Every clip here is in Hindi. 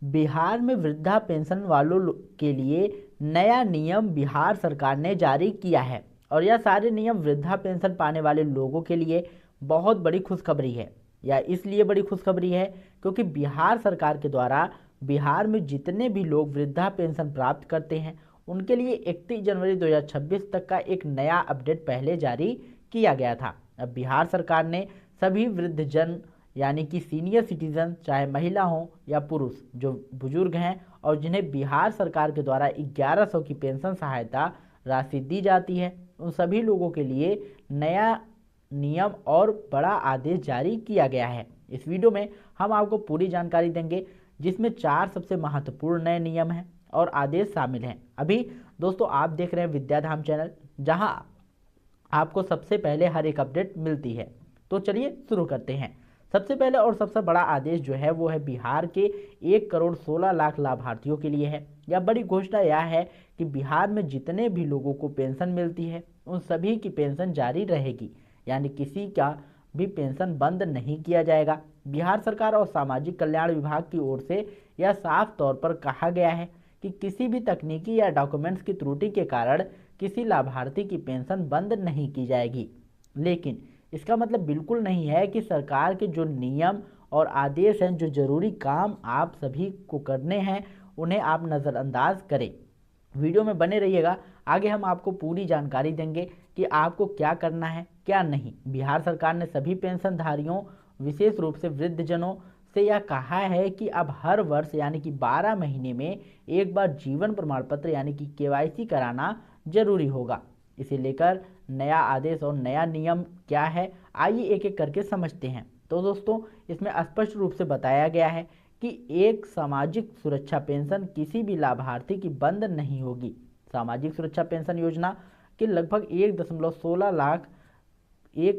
बिहार में वृद्धा पेंशन वालों के लिए नया नियम बिहार सरकार ने जारी किया है और यह सारे नियम वृद्धा पेंशन पाने वाले लोगों के लिए बहुत बड़ी खुशखबरी है। यह इसलिए बड़ी खुशखबरी है क्योंकि बिहार सरकार के द्वारा बिहार में जितने भी लोग वृद्धा पेंशन प्राप्त करते हैं उनके लिए 31 जनवरी 2026 तक का एक नया अपडेट पहले जारी किया गया था। अब बिहार सरकार ने सभी वृद्धजन यानी कि सीनियर सिटीजन, चाहे महिला हो या पुरुष, जो बुजुर्ग हैं और जिन्हें बिहार सरकार के द्वारा 1100 की पेंशन सहायता राशि दी जाती है, उन सभी लोगों के लिए नया नियम और बड़ा आदेश जारी किया गया है। इस वीडियो में हम आपको पूरी जानकारी देंगे जिसमें 4 सबसे महत्वपूर्ण नए नियम हैं और आदेश शामिल हैं। अभी दोस्तों आप देख रहे हैं विद्याधाम चैनल, जहां आपको सबसे पहले हर एक अपडेट मिलती है। तो चलिए शुरू करते हैं। सबसे पहले और सबसे बड़ा आदेश जो है वो है बिहार के 1 करोड़ 16 लाख लाभार्थियों के लिए है। यह बड़ी घोषणा यह है कि बिहार में जितने भी लोगों को पेंशन मिलती है उन सभी की पेंशन जारी रहेगी, यानी किसी का भी पेंशन बंद नहीं किया जाएगा। बिहार सरकार और सामाजिक कल्याण विभाग की ओर से यह साफ तौर पर कहा गया है कि किसी भी तकनीकी या डॉक्यूमेंट्स की त्रुटि के कारण किसी लाभार्थी की पेंशन बंद नहीं की जाएगी। लेकिन इसका मतलब बिल्कुल नहीं है कि सरकार के जो नियम और आदेश हैं, जो जरूरी काम आप सभी को करने हैं, उन्हें आप नज़रअंदाज करें। वीडियो में बने रहिएगा, आगे हम आपको पूरी जानकारी देंगे कि आपको क्या करना है क्या नहीं। बिहार सरकार ने सभी पेंशनधारियों, विशेष रूप से वृद्धजनों से यह कहा है कि अब हर वर्ष यानी कि 12 महीने में एक बार जीवन प्रमाण पत्र यानी कि केवाईसी कराना जरूरी होगा। इसे लेकर नया आदेश और नया नियम क्या है, आइए एक एक करके समझते हैं। तो दोस्तों इसमें स्पष्ट रूप से बताया गया है कि एक सामाजिक सुरक्षा पेंशन किसी भी लाभार्थी की बंद नहीं होगी। सामाजिक सुरक्षा पेंशन योजना के लगभग 1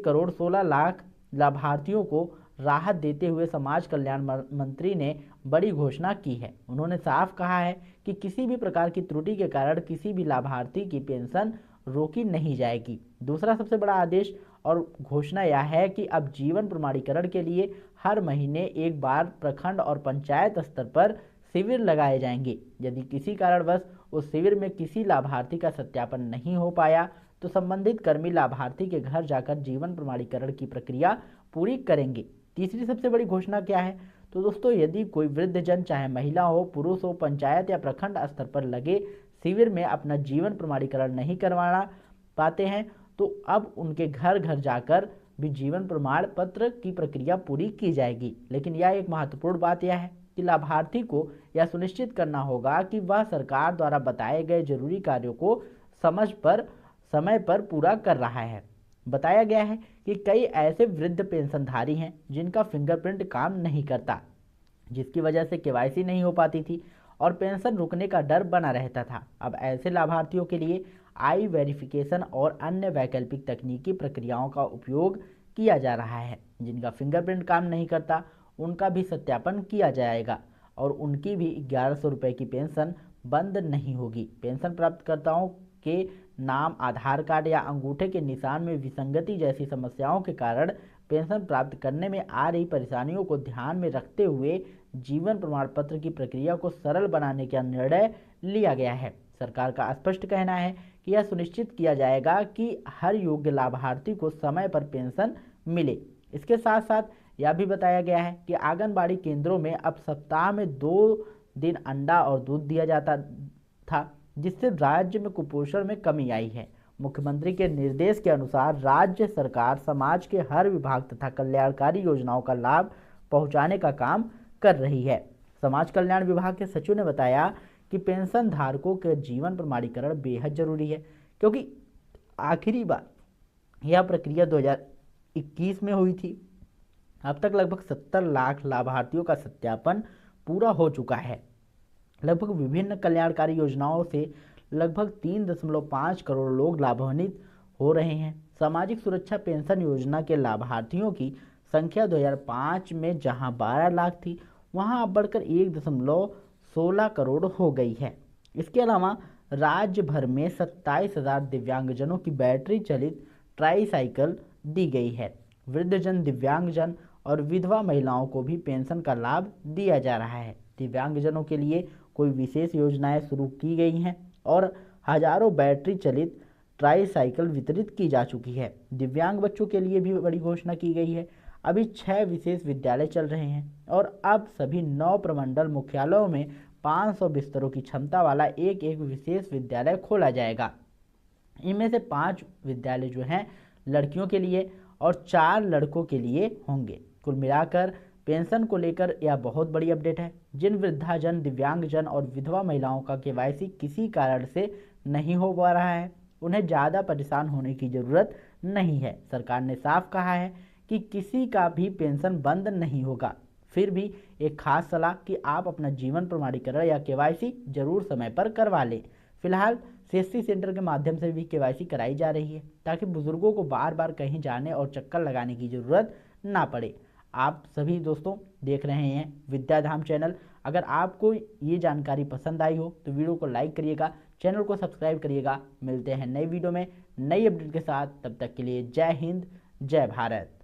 करोड़ 16 लाख लाभार्थियों को राहत देते हुए समाज कल्याण मंत्री ने बड़ी घोषणा की है। उन्होंने साफ कहा है कि किसी भी प्रकार की त्रुटि के कारण किसी भी लाभार्थी की पेंशन रोकी नहीं जाएगी। दूसरा सबसे बड़ा आदेश और घोषणा यह है कि अब जीवन प्रमाणीकरण के लिए हर महीने एक बार प्रखंड और पंचायत स्तर पर शिविर लगाए जाएंगे। यदि किसी कारणवश उस शिविर में किसी लाभार्थी का सत्यापन नहीं हो पाया तो संबंधित कर्मी लाभार्थी के घर जाकर जीवन प्रमाणीकरण की प्रक्रिया पूरी करेंगे। तीसरी सबसे बड़ी घोषणा क्या है, तो दोस्तों यदि कोई वृद्धजन, चाहे महिला हो, पुरुष हो, पंचायत या प्रखंड स्तर पर लगे शिविर में अपना जीवन प्रमाणीकरण नहीं करवाना पाते हैं तो अब उनके घर घर जाकर भी जीवन प्रमाण पत्र की प्रक्रिया पूरी की जाएगी। लेकिन यह एक महत्वपूर्ण बात यह है कि लाभार्थी को यह सुनिश्चित करना होगा कि वह सरकार द्वारा बताए गए जरूरी कार्यों को समय पर पूरा कर रहा है। बताया गया है कि कई ऐसे वृद्ध पेंशनधारी हैं जिनका फिंगरप्रिंट काम नहीं करता, जिसकी वजह से केवाईसी नहीं हो पाती थी और पेंशन रुकने का डर बना रहता था। अब ऐसे लाभार्थियों के लिए आई वेरिफिकेशन और अन्य वैकल्पिक तकनीकी प्रक्रियाओं का उपयोग किया जा रहा है। जिनका फिंगरप्रिंट काम नहीं करता उनका भी सत्यापन किया जाएगा और उनकी भी 1100 रुपये की पेंशन बंद नहीं होगी। पेंशन प्राप्तकर्ताओं के नाम, आधार कार्ड या अंगूठे के निशान में विसंगति जैसी समस्याओं के कारण पेंशन प्राप्त करने में आ रही परेशानियों को ध्यान में रखते हुए जीवन प्रमाण पत्र की प्रक्रिया को सरल बनाने का निर्णय लिया गया है। सरकार का स्पष्ट कहना है कि यह सुनिश्चित किया जाएगा कि हर योग्य लाभार्थी को समय पर पेंशन मिले। इसके साथ साथ यह भी बताया गया है कि आंगनबाड़ी केंद्रों में अब सप्ताह में 2 दिन अंडा और दूध दिया जाता था, जिससे राज्य में कुपोषण में कमी आई है। मुख्यमंत्री के निर्देश के अनुसार राज्य सरकार समाज के हर विभाग तथा कल्याणकारी योजनाओं का लाभ पहुंचाने का काम कर रही है। समाज कल्याण विभाग के सचिव ने बताया कि पेंशन धारकों के जीवन प्रमाणीकरण बेहद जरूरी है, क्योंकि आखिरी बार यह प्रक्रिया 2021 में हुई थी। अब तक लगभग 70 लाख लाभार्थियों का सत्यापन पूरा हो चुका है। लगभग विभिन्न कल्याणकारी योजनाओं से लगभग 3.5 करोड़ लोग लाभान्वित हो रहे हैं। सामाजिक सुरक्षा पेंशन योजना के लाभार्थियों की संख्या 2005 में जहां 12 लाख थी वहां अब बढ़कर 1.16 करोड़ हो गई है। इसके अलावा राज्य भर में 27,000 दिव्यांगजनों की बैटरी चलित ट्राईसाइकिल दी गई है। वृद्धजन, दिव्यांगजन और विधवा महिलाओं को भी पेंशन का लाभ दिया जा रहा है। दिव्यांगजनों के लिए कोई विशेष योजनाएं शुरू की गई हैं और हजारों बैटरी चलित ट्राईसाइकिल वितरित की जा चुकी है। दिव्यांग बच्चों के लिए भी बड़ी घोषणा की गई है। अभी 6 विशेष विद्यालय चल रहे हैं और अब सभी 9 प्रमंडल मुख्यालयों में 500 बिस्तरों की क्षमता वाला एक विशेष विद्यालय खोला जाएगा। इनमें से 5 विद्यालय जो हैं लड़कियों के लिए और 4 लड़कों के लिए होंगे। कुल मिलाकर पेंशन को लेकर यह बहुत बड़ी अपडेट है। जिन वृद्धाजन, दिव्यांगजन और विधवा महिलाओं का केवाईसी किसी कारण से नहीं हो पा रहा है, उन्हें ज़्यादा परेशान होने की ज़रूरत नहीं है। सरकार ने साफ कहा है कि किसी का भी पेंशन बंद नहीं होगा। फिर भी एक खास सलाह कि आप अपना जीवन प्रमाणीकरण या केवाईसी जरूर समय पर करवा लें। फिलहाल सीएससी सेंटर के माध्यम से भी केवाईसी कराई जा रही है ताकि बुजुर्गों को बार बार कहीं जाने और चक्कर लगाने की ज़रूरत ना पड़े। आप सभी दोस्तों देख रहे हैं विद्याधाम चैनल। अगर आपको ये जानकारी पसंद आई हो तो वीडियो को लाइक करिएगा, चैनल को सब्सक्राइब करिएगा। मिलते हैं नई वीडियो में नई अपडेट के साथ, तब तक के लिए जय हिंद, जय भारत।